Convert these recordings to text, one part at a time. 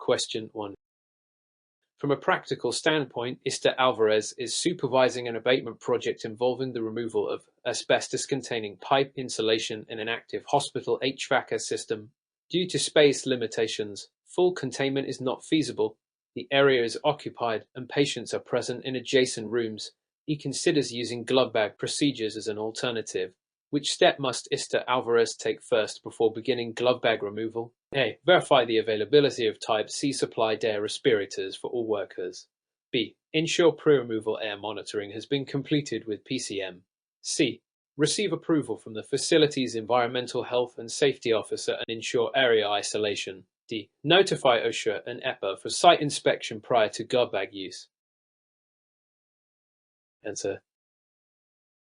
Question 1. From a practical standpoint, Mr. Alvarez is supervising an abatement project involving the removal of asbestos-containing pipe insulation in an active hospital HVACR system. Due to space limitations, full containment is not feasible. The area is occupied and patients are present in adjacent rooms. He considers using glove bag procedures as an alternative. Which step must Mr. Alvarez take first before beginning glove bag removal? A. Verify the availability of Type C supplied air respirators for all workers. B. Ensure pre-removal air monitoring has been completed with PCM. C. Receive approval from the facility's environmental health and safety officer and ensure area isolation. D. Notify OSHA and EPA for site inspection prior to glove bag use. Answer.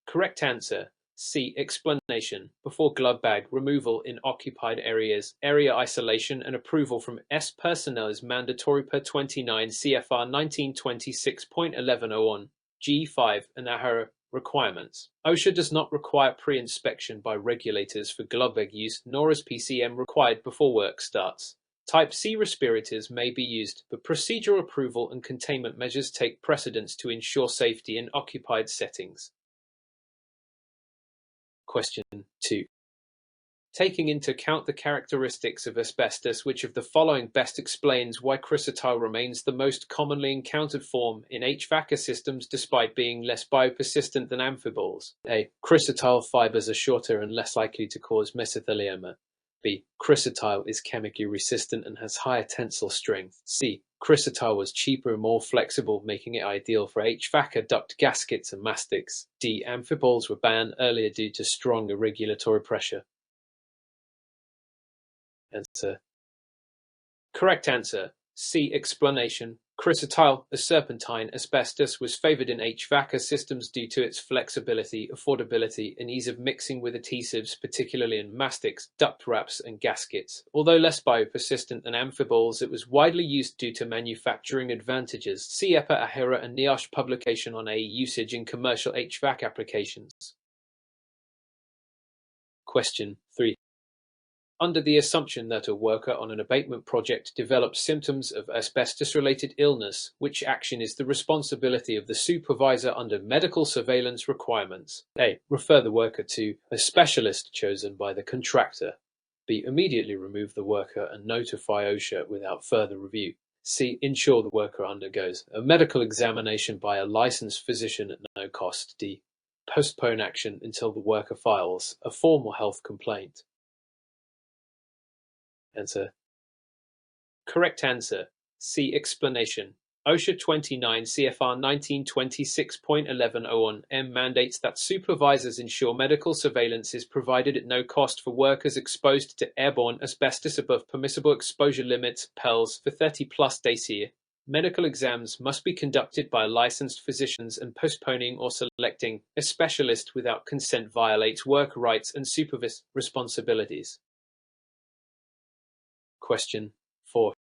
Correct answer. C. Explanation. Before glove bag removal in occupied areas, area isolation and approval from S personnel is mandatory per 29 CFR 1926.1101 G5 and AHRA requirements. OSHA does not require pre-inspection by regulators for glove bag use, nor is PCM required before work starts. Type C respirators may be used, but procedural approval and containment measures take precedence to ensure safety in occupied settings. Question 2. Taking into account the characteristics of asbestos, which of the following best explains why chrysotile remains the most commonly encountered form in HVACR systems despite being less biopersistent than amphiboles? A. Chrysotile fibers are shorter and less likely to cause mesothelioma. B. Chrysotile is chemically resistant and has higher tensile strength. C. Chrysotile was cheaper and more flexible, making it ideal for HVACR duct gaskets and mastics. D. Amphiboles were banned earlier due to stronger regulatory pressure. Answer. Correct answer. C. Explanation. Chrysotile, a serpentine asbestos, was favored in HVACR systems due to its flexibility, affordability, and ease of mixing with adhesives, particularly in mastics, duct wraps, and gaskets. Although less biopersistent than amphiboles, it was widely used due to manufacturing advantages. See EPA, AHRA, and NIOSH publication on A usage in commercial HVAC applications. Question 3. Under the assumption that a worker on an abatement project develops symptoms of asbestos-related illness, which action is the responsibility of the supervisor under medical surveillance requirements? A. Refer the worker to a specialist chosen by the contractor. B. Immediately remove the worker and notify OSHA without further review. C. Ensure the worker undergoes a medical examination by a licensed physician at no cost. D. Postpone action until the worker files a formal health complaint. Answer. Correct answer. C. Explanation. OSHA 29 CFR 1926.1101 M mandates that supervisors ensure medical surveillance is provided at no cost for workers exposed to airborne asbestos above permissible exposure limits (PELs) for 30+ days a year. Medical exams must be conducted by licensed physicians, and postponing or selecting a specialist without consent violates worker rights and supervisor responsibilities. Question 4.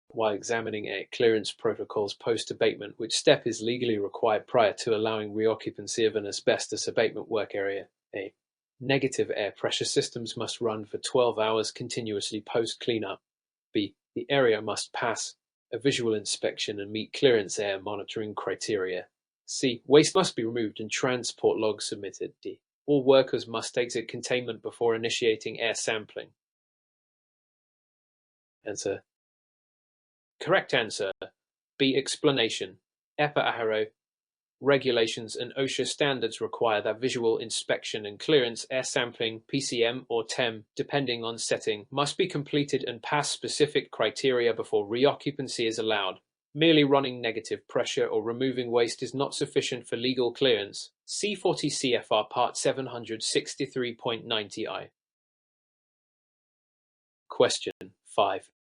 While examining air clearance protocols post-abatement, which step is legally required prior to allowing reoccupancy of an asbestos abatement work area? A. Negative air pressure systems must run for 12 hours continuously post-cleanup. B. The area must pass a visual inspection and meet clearance air monitoring criteria. C. Waste must be removed and transport logs submitted. D. All workers must exit containment before initiating air sampling. Answer. Correct answer. B. Explanation. EPA, AHRA regulations and OSHA standards require that visual inspection and clearance air sampling, PCM or TEM, depending on setting, must be completed and pass specific criteria before reoccupancy is allowed. Merely running negative pressure or removing waste is not sufficient for legal clearance. See 40 CFR Part 763.90I. Question 5.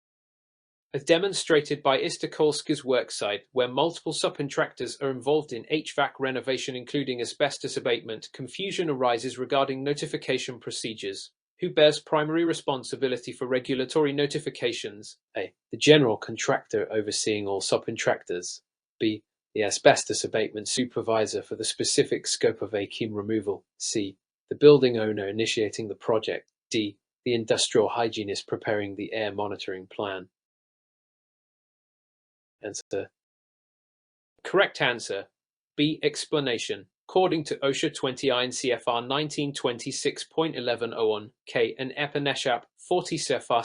As demonstrated by Istokolska's worksite, where multiple subcontractors are involved in HVAC renovation including asbestos abatement, confusion arises regarding notification procedures. Who bears primary responsibility for regulatory notifications? A. The general contractor overseeing all subcontractors. B. The asbestos abatement supervisor for the specific scope of vacuum removal. C. The building owner initiating the project. D. The industrial hygienist preparing the air monitoring plan. Answer. Correct answer. B. Explanation. According to OSHA 29 CFR 1926.1101 K and EPA 40 CFR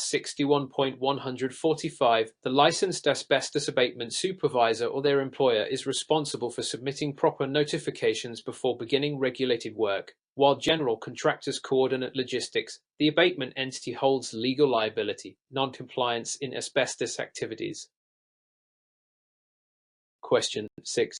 61.145, the licensed asbestos abatement supervisor or their employer is responsible for submitting proper notifications before beginning regulated work. While general contractors coordinate logistics, the abatement entity holds legal liability, non-compliance in asbestos activities. Question 6.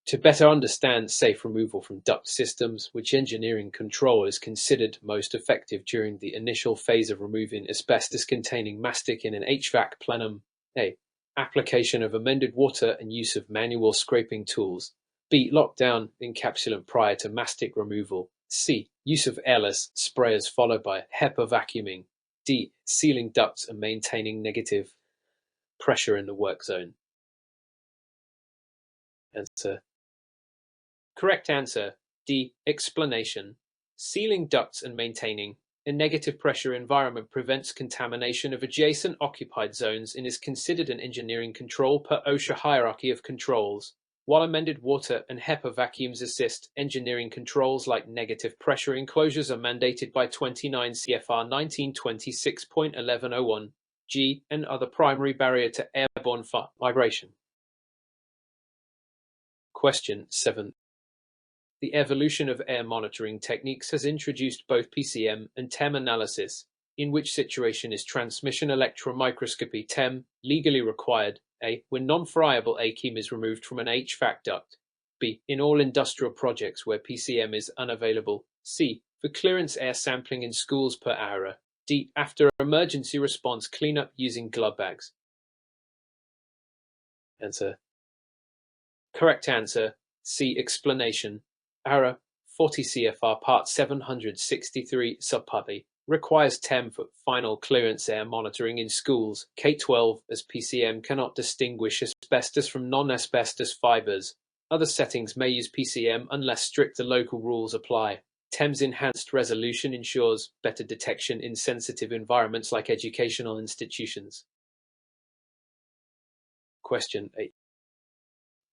To better understand safe removal from duct systems, which engineering control is considered most effective during the initial phase of removing asbestos-containing mastic in an HVAC plenum? A. Application of amended water and use of manual scraping tools. B. Lockdown encapsulant prior to mastic removal. C. Use of airless sprayers followed by HEPA vacuuming. D. Sealing ducts and maintaining negative pressure in the work zone. Answer. Correct answer. D. Explanation. Sealing ducts and maintaining a negative pressure environment prevents contamination of adjacent occupied zones and is considered an engineering control per OSHA hierarchy of controls. While amended water and HEPA vacuums assist, engineering controls like negative pressure enclosures are mandated by 29 CFR 1926.1101 G and are the primary barrier to airborne vibration. Question 7. The evolution of air monitoring techniques has introduced both PCM and TEM analysis, in which situation is transmission electron microscopy TEM legally required? A. When non-friable ACHEM is removed from an HVAC duct. B. In all industrial projects where PCM is unavailable. C. For clearance air sampling in schools per hour. D. After emergency response cleanup using glove bags. Answer. Correct answer. C. Explanation. ARA 40 CFR Part 763 Subpart A requires TEM for final clearance air monitoring in schools K-12 as PCM cannot distinguish asbestos from non-asbestos fibers. Other settings may use PCM unless stricter local rules apply. TEM's enhanced resolution ensures better detection in sensitive environments like educational institutions. Question 8.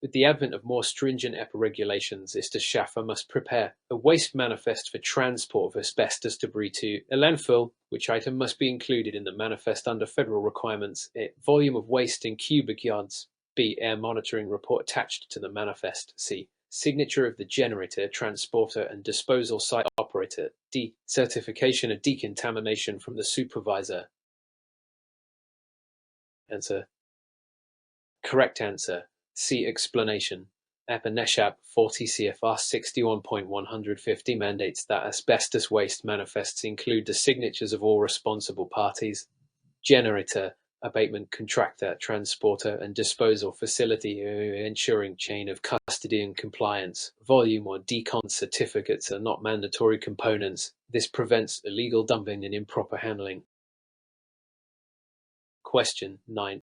With the advent of more stringent EPA regulations, SHAFA must prepare a waste manifest for transport of asbestos debris to a landfill, which item must be included in the manifest under federal requirements. A. Volume of waste in cubic yards. B. Air monitoring report attached to the manifest. C. Signature of the generator, transporter, and disposal site operator. D. Certification of decontamination from the supervisor. Answer. Correct answer. C. Explanation. APA 40 CFR 61.150 mandates that asbestos waste manifests include the signatures of all responsible parties, generator, abatement contractor, transporter, and disposal facility, ensuring chain of custody and compliance. Volume or decon certificates are not mandatory components. This prevents illegal dumping and improper handling. Question 9.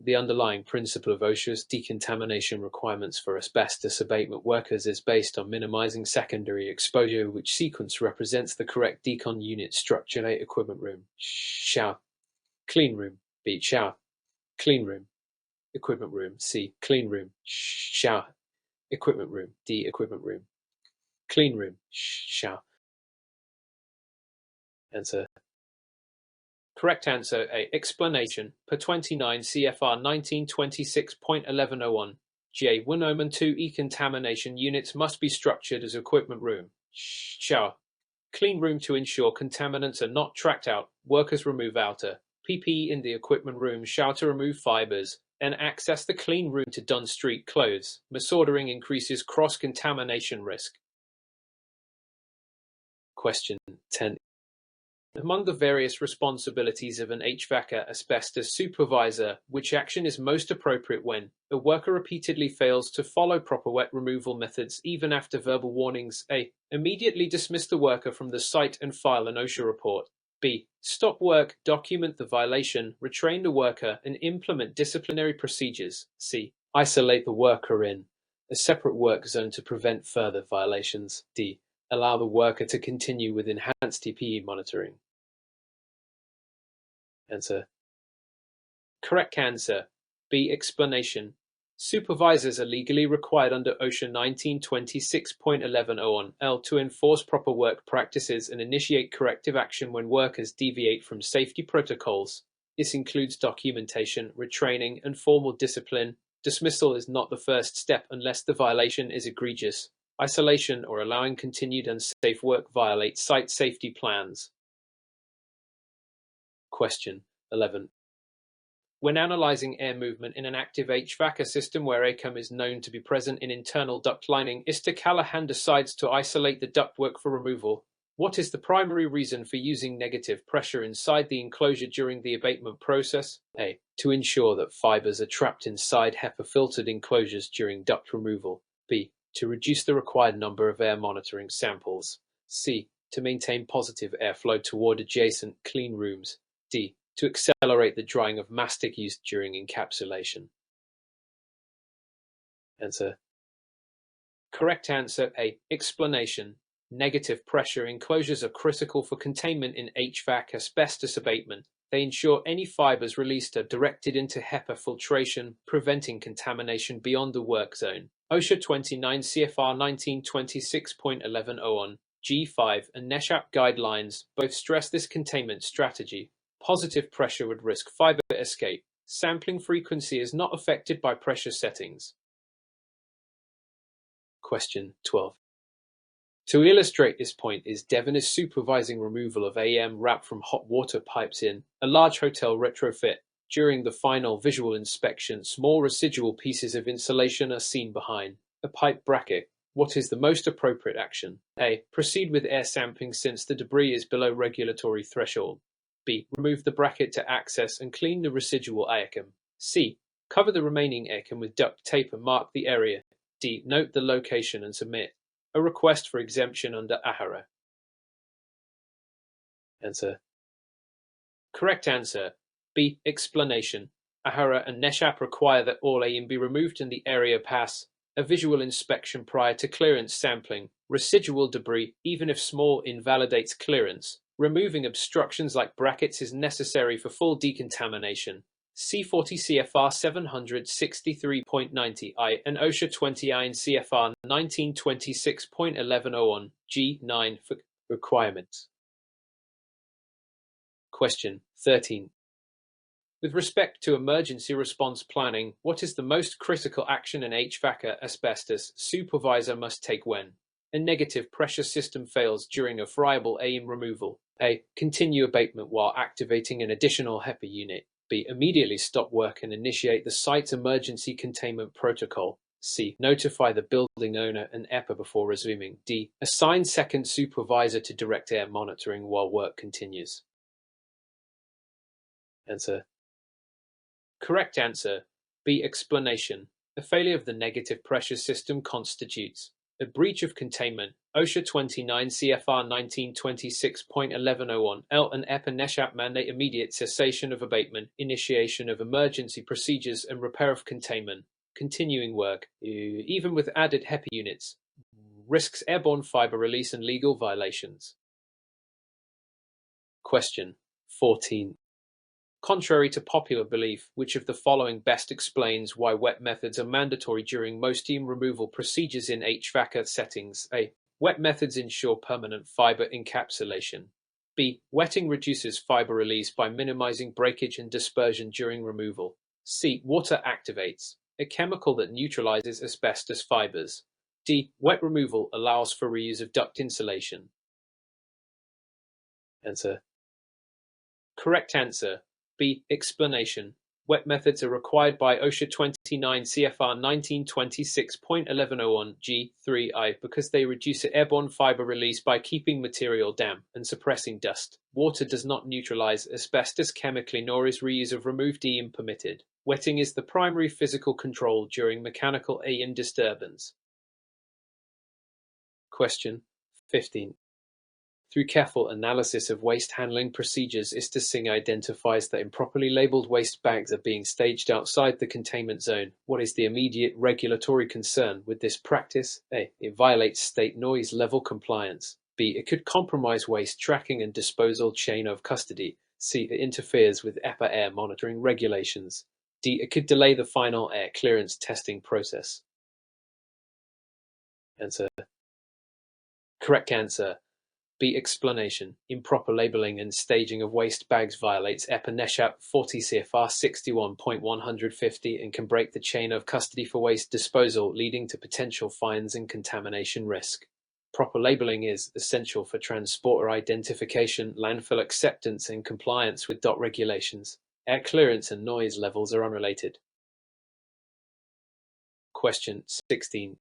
The underlying principle of OSHA's decontamination requirements for asbestos abatement workers is based on minimizing secondary exposure, which sequence represents the correct decon unit structure. A. Equipment room. Shower. Clean room. B. Shower. Clean room. Equipment room. C. Clean room. Shower. Equipment room. D. Equipment room. Clean room. Shower. Answer. Correct answer A. Explanation. Per 29 CFR 1926.1101 J. 1 and 2 E-contamination units must be structured as equipment room. Shower. Clean room to ensure contaminants are not tracked out. Workers remove outer PPE in the equipment room. Shower to remove fibers and access the clean room to don street clothes. Misordering increases cross-contamination risk. Question 10. Among the various responsibilities of an HVACR asbestos supervisor, which action is most appropriate when a worker repeatedly fails to follow proper wet removal methods even after verbal warnings? A. Immediately dismiss the worker from the site and file an OSHA report. B. Stop work, document the violation, retrain the worker, and implement disciplinary procedures. C. Isolate the worker in a separate work zone to prevent further violations. D. Allow the worker to continue with enhanced TPE monitoring. Answer. Correct answer. B. Explanation. Supervisors are legally required under OSHA 1926.1101(L) to enforce proper work practices and initiate corrective action when workers deviate from safety protocols. This includes documentation, retraining, and formal discipline. Dismissal is not the first step unless the violation is egregious. Isolation or allowing continued unsafe work violates site safety plans. Question 11. When analyzing air movement in an active HVACR system where ACUM is known to be present in internal duct lining, Mr. Callahan decides to isolate the ductwork for removal. What is the primary reason for using negative pressure inside the enclosure during the abatement process? A. To ensure that fibers are trapped inside HEPA-filtered enclosures during duct removal. B. To reduce the required number of air monitoring samples. C. To maintain positive airflow toward adjacent clean rooms. D. To accelerate the drying of mastic used during encapsulation. Answer. Correct answer A. Explanation. Negative pressure enclosures are critical for containment in HVAC asbestos abatement. They ensure any fibers released are directed into HEPA filtration, preventing contamination beyond the work zone. OSHA 29 CFR 1926.1101 G5 and NESHAP guidelines both stress this containment strategy. Positive pressure would risk fiber escape. Sampling frequency is not affected by pressure settings. Question 12. To illustrate this point, Devon is supervising removal of AM wrap from hot water pipes in a large hotel retrofit. During the final visual inspection, small residual pieces of insulation are seen behind a pipe bracket. What is the most appropriate action? A. Proceed with air sampling since the debris is below regulatory threshold. B. Remove the bracket to access and clean the residual ACUM. C. Cover the remaining ACUM with duct tape and mark the area. D. Note the location and submit a request for exemption under AHRA. Answer. Correct answer. B. Explanation. AHRA and NESHAP require that all AM be removed and the area pass a visual inspection prior to clearance sampling. Residual debris, even if small, invalidates clearance. Removing obstructions like brackets is necessary for full decontamination. C40 CFR 763.90I and OSHA 29 CFR 1926.1101 G9 for requirements. Question 13. With respect to emergency response planning, what is the most critical action an HVACR asbestos supervisor must take when a negative pressure system fails during a friable AM removal? A. Continue abatement while activating an additional HEPA unit. B. Immediately stop work and initiate the site's emergency containment protocol. C. Notify the building owner and EPA before resuming. D. Assign second supervisor to direct air monitoring while work continues. Answer. Correct answer. B. Explanation. A failure of the negative pressure system constitutes a breach of containment. OSHA 29 CFR 1926.1101 L and EPA NESHAP mandate immediate cessation of abatement, initiation of emergency procedures, and repair of containment. Continuing work, even with added HEPA units, risks airborne fiber release and legal violations. Question 14. Contrary to popular belief, which of the following best explains why wet methods are mandatory during most steam removal procedures in HVACR settings? A. Wet methods ensure permanent fiber encapsulation. B. Wetting reduces fiber release by minimizing breakage and dispersion during removal. C. Water activates, a chemical that neutralizes asbestos fibers. D. Wet removal allows for reuse of duct insulation. Answer. Correct answer. B. Explanation. Wet methods are required by OSHA 29 CFR 1926.1101 G3I because they reduce airborne fiber release by keeping material damp and suppressing dust. Water does not neutralize asbestos chemically, nor is reuse of removed AM permitted. Wetting is the primary physical control during mechanical AM disturbance. Question 15. Through careful analysis of waste handling procedures, Singh identifies that improperly labeled waste bags are being staged outside the containment zone. What is the immediate regulatory concern with this practice? A. It violates state noise level compliance. B. It could compromise waste tracking and disposal chain of custody. C. It interferes with EPA air monitoring regulations. D. It could delay the final air clearance testing process. Answer. Correct answer. B. Explanation. Improper labeling and staging of waste bags violates EPA NESHAP 40 CFR 61.150 and can break the chain of custody for waste disposal, leading to potential fines and contamination risk. Proper labeling is essential for transporter identification, landfill acceptance, and compliance with DOT regulations. Air clearance and noise levels are unrelated. Question 16.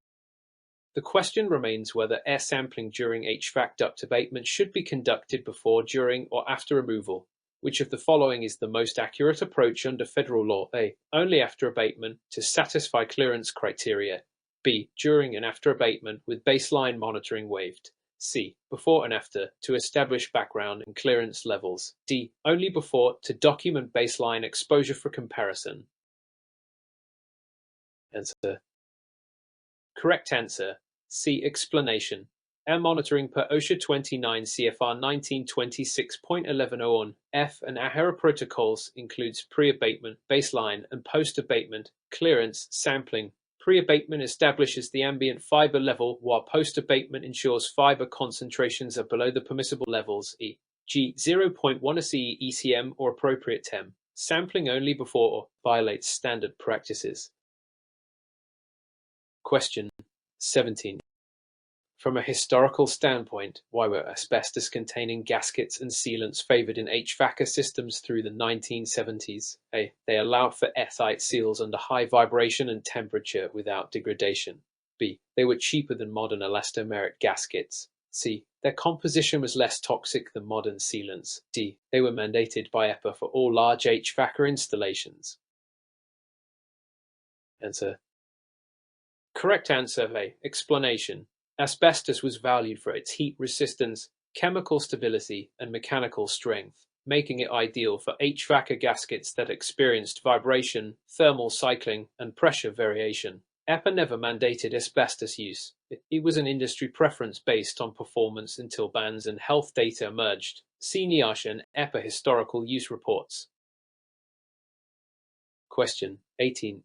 The question remains whether air sampling during HVAC duct abatement should be conducted before, during, or after removal. Which of the following is the most accurate approach under federal law? A. Only after abatement to satisfy clearance criteria. B. During and after abatement with baseline monitoring waived. C. Before and after to establish background and clearance levels. D. Only before to document baseline exposure for comparison. Answer. Correct answer. C. Explanation. Air monitoring per OSHA 29 CFR 1926.1101 F and AHERA protocols includes pre-abatement, baseline, and post-abatement clearance sampling. Pre-abatement establishes the ambient fiber level, while post-abatement ensures fiber concentrations are below the permissible levels, e.g. 0.1 ACE ECM or appropriate TEM. Sampling only before violates standard practices. Question 17. From a historical standpoint, why were asbestos-containing gaskets and sealants favored in HVACR systems through the 1970s? A. They allowed for airtight seals under high vibration and temperature without degradation. B. They were cheaper than modern elastomeric gaskets. C. Their composition was less toxic than modern sealants. D. They were mandated by EPA for all large HVACR installations. Answer. Correct answer A. Explanation. Asbestos was valued for its heat resistance, chemical stability, and mechanical strength, making it ideal for HVACR gaskets that experienced vibration, thermal cycling, and pressure variation. EPA never mandated asbestos use. It was an industry preference based on performance until bans and health data emerged. See NIOSH and EPA historical use reports. Question 18.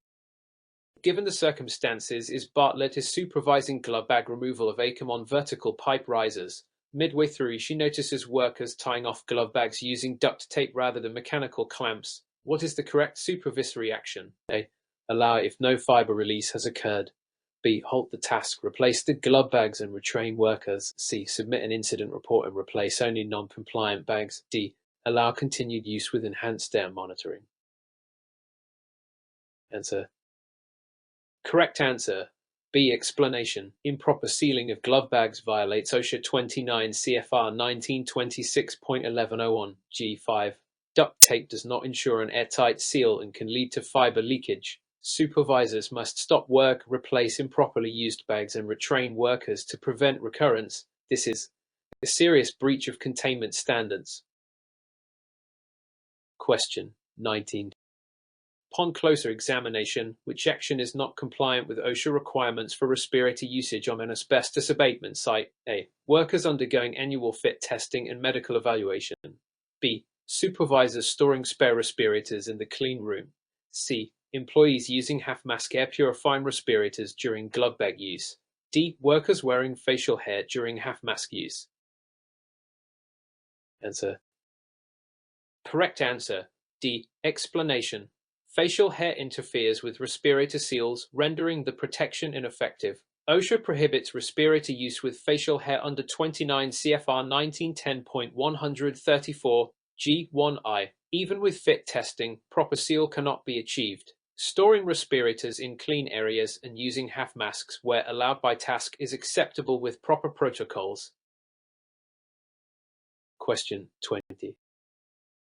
Given the circumstances, is Bartlett supervising glove bag removal of AAM on vertical pipe risers. Midway through, she notices workers tying off glove bags using duct tape rather than mechanical clamps. What is the correct supervisory action? A. Allow if no fiber release has occurred. B. Halt the task, replace the glove bags and retrain workers. C. Submit an incident report and replace only non-compliant bags. D. Allow continued use with enhanced air monitoring. Answer. Correct answer. B. Explanation. Improper sealing of glove bags violates OSHA 29 CFR 1926.1101 G5. Duct tape does not ensure an airtight seal and can lead to fiber leakage. Supervisors must stop work, replace improperly used bags, and retrain workers to prevent recurrence. This is a serious breach of containment standards. Question 19. Upon closer examination, which action is not compliant with OSHA requirements for respirator usage on an asbestos abatement site? A. Workers undergoing annual fit testing and medical evaluation. B. Supervisors storing spare respirators in the clean room. C. Employees using half-mask air purifying respirators during glove bag use. D. Workers wearing facial hair during half-mask use. Answer. Correct answer. D. Explanation. Facial hair interferes with respirator seals, rendering the protection ineffective. OSHA prohibits respirator use with facial hair under 29 CFR 1910.134 G1I. Even with fit testing, proper seal cannot be achieved. Storing respirators in clean areas and using half masks where allowed by task is acceptable with proper protocols. Question 20.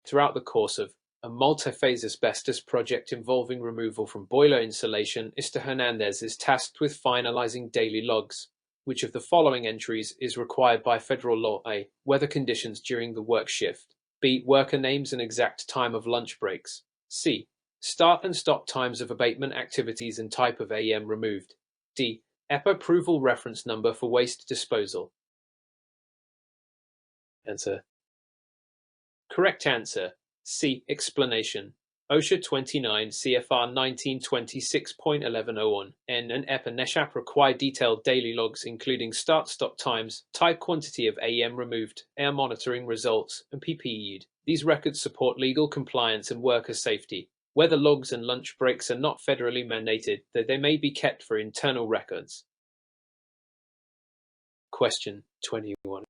Throughout the course of a multi-phase asbestos project involving removal from boiler insulation, Mr. Hernandez is tasked with finalizing daily logs. Which of the following entries is required by federal law? A. Weather conditions during the work shift. B. Worker names and exact time of lunch breaks. C. Start and stop times of abatement activities and type of AM removed. D. EPA approval reference number for waste disposal. Answer. Correct answer. C. Explanation. OSHA 29 CFR 1926.1101 N and EP and NESHAP require detailed daily logs including start-stop times, type quantity of AEM removed, air monitoring results, and PPE. These records support legal compliance and worker safety. Weather logs and lunch breaks are not federally mandated, though they may be kept for internal records. Question 21.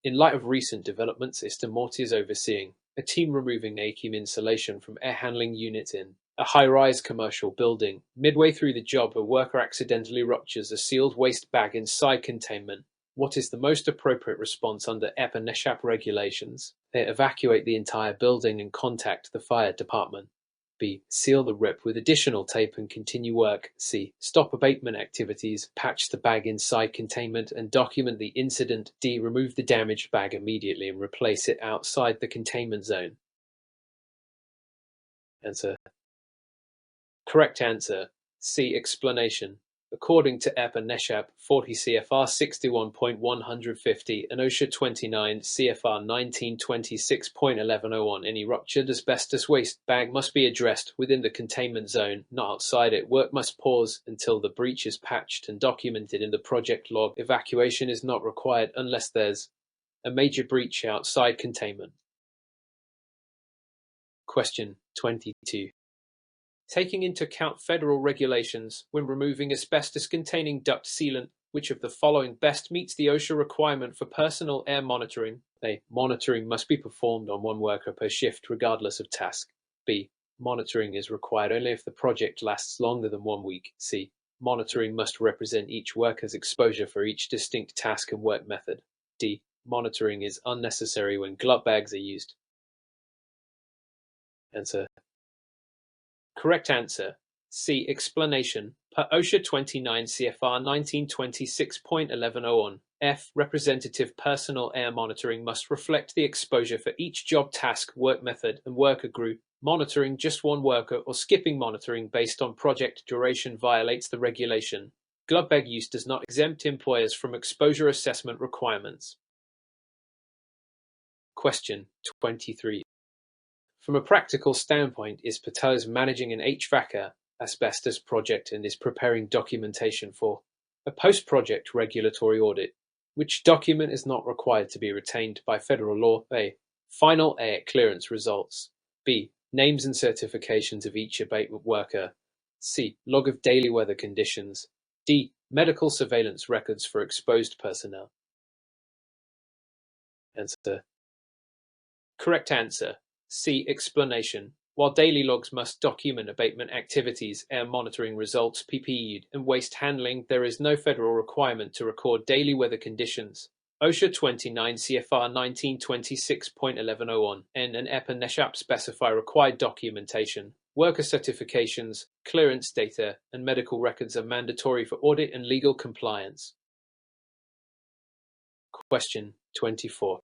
In light of recent developments ISTA Morty is overseeing a team removing AAM insulation from air handling units in a high-rise commercial building. Midway through the job, a worker accidentally ruptures a sealed waste bag inside containment. What is the most appropriate response under EP and NESHAP regulations? They evacuate the entire building and contact the fire department. B. Seal the rip with additional tape and continue work. C. Stop abatement activities, patch the bag inside containment and document the incident. D. Remove the damaged bag immediately and replace it outside the containment zone. Answer. Correct answer. C. Explanation. According to EP and NESHAP 40 CFR 61.150 and OSHA 29 CFR 1926.1101, any ruptured asbestos waste bag must be addressed within the containment zone, not outside it. Work must pause until the breach is patched and documented in the project log. Evacuation is not required unless there's a major breach outside containment. Question 22. Taking into account federal regulations when removing asbestos-containing duct sealant, which of the following best meets the OSHA requirement for personal air monitoring? A. Monitoring must be performed on one worker per shift regardless of task. B. Monitoring is required only if the project lasts longer than 1 week. C. Monitoring must represent each worker's exposure for each distinct task and work method. D. Monitoring is unnecessary when glove bags are used. Answer. Correct answer. C. Explanation. Per OSHA 29 CFR 1926.1101, F. Representative personal air monitoring must reflect the exposure for each job task, work method, and worker group. Monitoring just one worker or skipping monitoring based on project duration violates the regulation. Glove bag use does not exempt employers from exposure assessment requirements. Question 23. From a practical standpoint, ISPA is managing an HVACR asbestos project and is preparing documentation for a post-project regulatory audit. Which document is not required to be retained by federal law? A. Final air clearance results. B. Names and certifications of each abatement worker. C. Log of daily weather conditions. D. Medical surveillance records for exposed personnel. Answer. Correct answer. C. Explanation. While daily logs must document abatement activities, air monitoring results, PPE, and waste handling, there is no federal requirement to record daily weather conditions. OSHA 29 CFR 1926.1101 N and EP and NESHAP specify required documentation. Worker certifications, clearance data, and medical records are mandatory for audit and legal compliance. Question 24.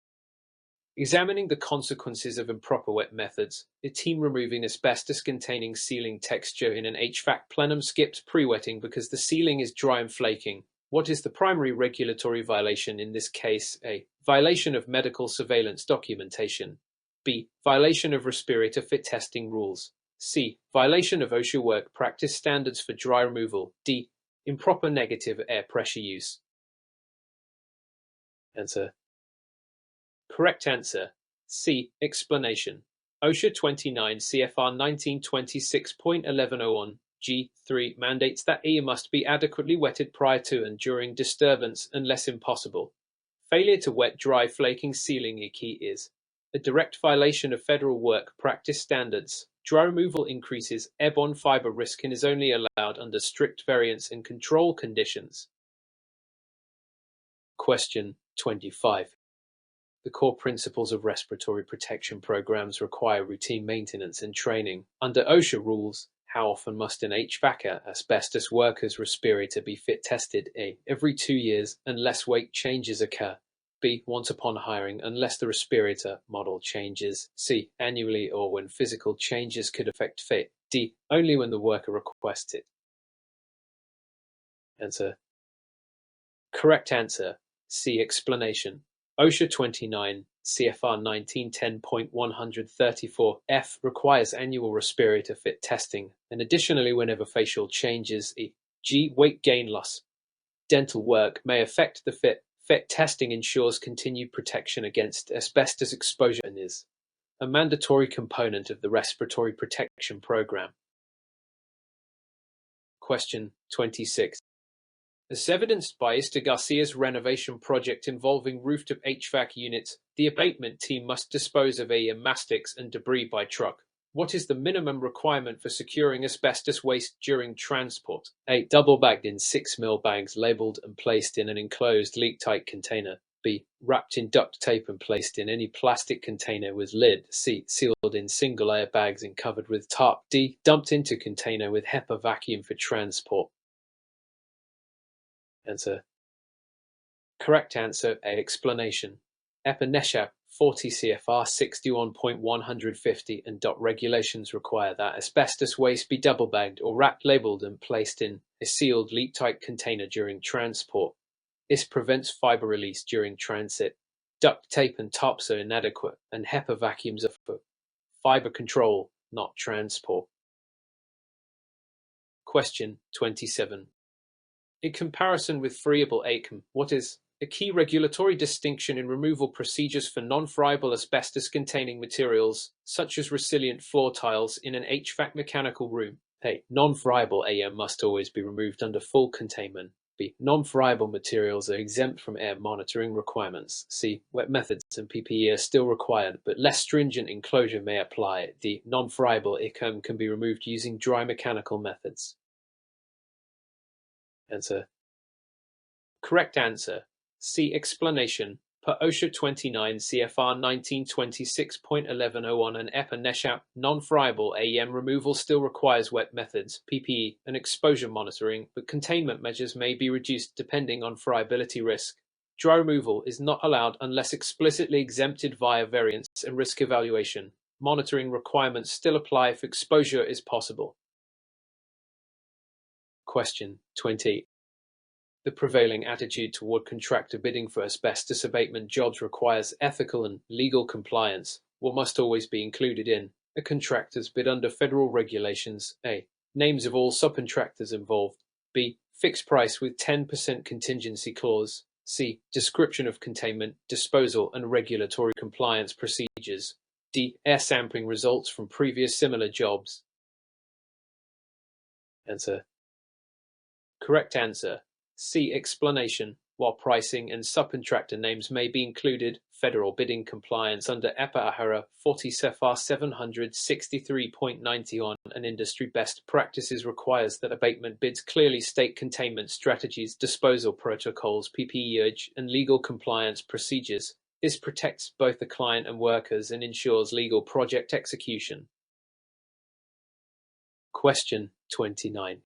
Examining the consequences of improper wet methods, a team removing asbestos-containing sealing texture in an HVAC plenum skips pre-wetting because the sealing is dry and flaking. What is the primary regulatory violation in this case? A. Violation of medical surveillance documentation. B. Violation of respirator fit testing rules. C. Violation of OSHA work practice standards for dry removal. D. Improper negative air pressure use. Answer. Correct answer. C. Explanation. OSHA 29 CFR 1926.1101 G3 mandates that air must be adequately wetted prior to and during disturbance unless impossible. Failure to wet dry flaking sealing key is a direct violation of federal work practice standards. Dry removal increases airborne fiber risk and is only allowed under strict variance and control conditions. Question 25. The core principles of respiratory protection programs require routine maintenance and training. Under OSHA rules, how often must an HVACR asbestos worker's respirator be fit tested? A. Every 2 years, unless weight changes occur. B. Once upon hiring, unless the respirator model changes. C. Annually or when physical changes could affect fit. D. Only when the worker requests it. Answer. Correct answer. C. Explanation. OSHA 29 CFR 1910.134 F requires annual respirator fit testing, and additionally whenever facial changes, e.g. weight gain loss, dental work may affect the fit. Fit testing ensures continued protection against asbestos exposure and is a mandatory component of the respiratory protection program. Question 26. As evidenced by Mr. Garcia's renovation project involving rooftop HVAC units, the abatement team must dispose of mastics and debris by truck. What is the minimum requirement for securing asbestos waste during transport? A. Double bagged in 6mm bags labeled and placed in an enclosed leak-tight container. B. Wrapped in duct tape and placed in any plastic container with lid. C. Sealed in single-layer bags and covered with tarp. D. Dumped into container with HEPA vacuum for transport. Answer. Correct answer A. Explanation. EPA NESHAP 40 CFR 61.150 and regulations require that asbestos waste be double bagged or wrapped, labeled and placed in a sealed leak-tight container during transport. This prevents fiber release during transit. Duct tape and tarps are inadequate, and HEPA vacuums are for fiber control, not transport. Question 27. In comparison with friable AAM, what is a key regulatory distinction in removal procedures for non-friable asbestos-containing materials, such as resilient floor tiles in an HVAC mechanical room? A. Non-friable AM must always be removed under full containment. B. Non-friable materials are exempt from air monitoring requirements. C. Wet methods and PPE are still required, but less stringent enclosure may apply. D. Non-friable ICM can be removed using dry mechanical methods. Answer. Correct answer. C. Explanation. Per OSHA 29 CFR 1926.1101 and EPA NESHAP, non-friable AEM removal still requires wet methods, PPE, and exposure monitoring, but containment measures may be reduced depending on friability risk. Dry removal is not allowed unless explicitly exempted via variance and risk evaluation. Monitoring requirements still apply if exposure is possible. Question 20. The prevailing attitude toward contractor bidding for asbestos abatement jobs requires ethical and legal compliance. What must always be included in a contractor's bid under federal regulations? A. Names of all subcontractors involved. B. Fixed price with 10% contingency clause. C. Description of containment, disposal, and regulatory compliance procedures. D. Air sampling results from previous similar jobs. Answer. Correct answer. C. Explanation. While pricing and subcontractor names may be included, federal bidding compliance under EPA AHRA 40 CFR 763.91 and industry best practices requires that abatement bids clearly state containment strategies, disposal protocols, PPE and legal compliance procedures. This protects both the client and workers and ensures legal project execution. Question 29.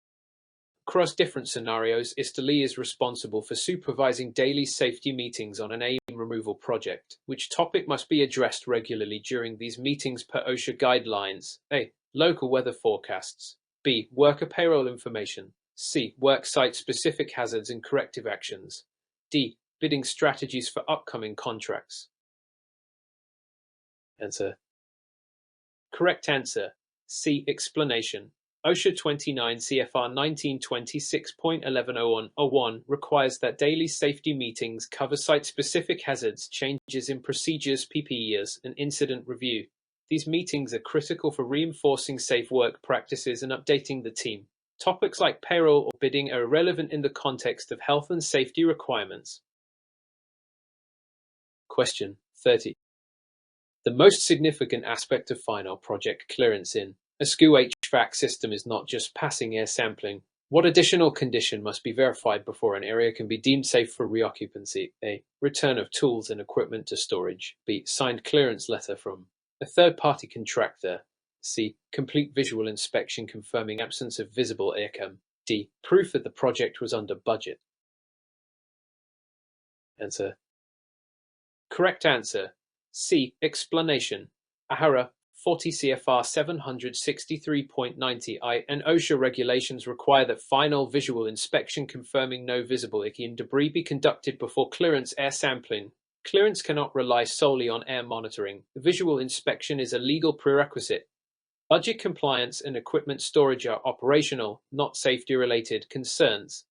Across different scenarios, Mr. Lee is responsible for supervising daily safety meetings on an AIM removal project. Which topic must be addressed regularly during these meetings per OSHA guidelines? A. Local weather forecasts. B. Worker payroll information. C. Work site-specific hazards and corrective actions. D. Bidding strategies for upcoming contracts. Answer. Correct answer. C. Explanation. OSHA 29 CFR 1926.1101 requires that daily safety meetings cover site-specific hazards, changes in procedures, PPEs, and incident review. These meetings are critical for reinforcing safe work practices and updating the team. Topics like payroll or bidding are irrelevant in the context of health and safety requirements. Question 30. The most significant aspect of final project clearance in a SCU HVAC system is not just passing air sampling. What additional condition must be verified before an area can be deemed safe for reoccupancy? A. Return of tools and equipment to storage. B. Signed clearance letter from a third-party contractor. C. Complete visual inspection confirming absence of visible AirCam. D. Proof that the project was under budget. Answer. Correct answer. C. Explanation. AHRA 40 CFR 763.90 I and OSHA regulations require that final visual inspection confirming no visible ICI and debris be conducted before clearance air sampling. Clearance cannot rely solely on air monitoring. Visual inspection is a legal prerequisite. Budget compliance and equipment storage are operational, not safety-related concerns.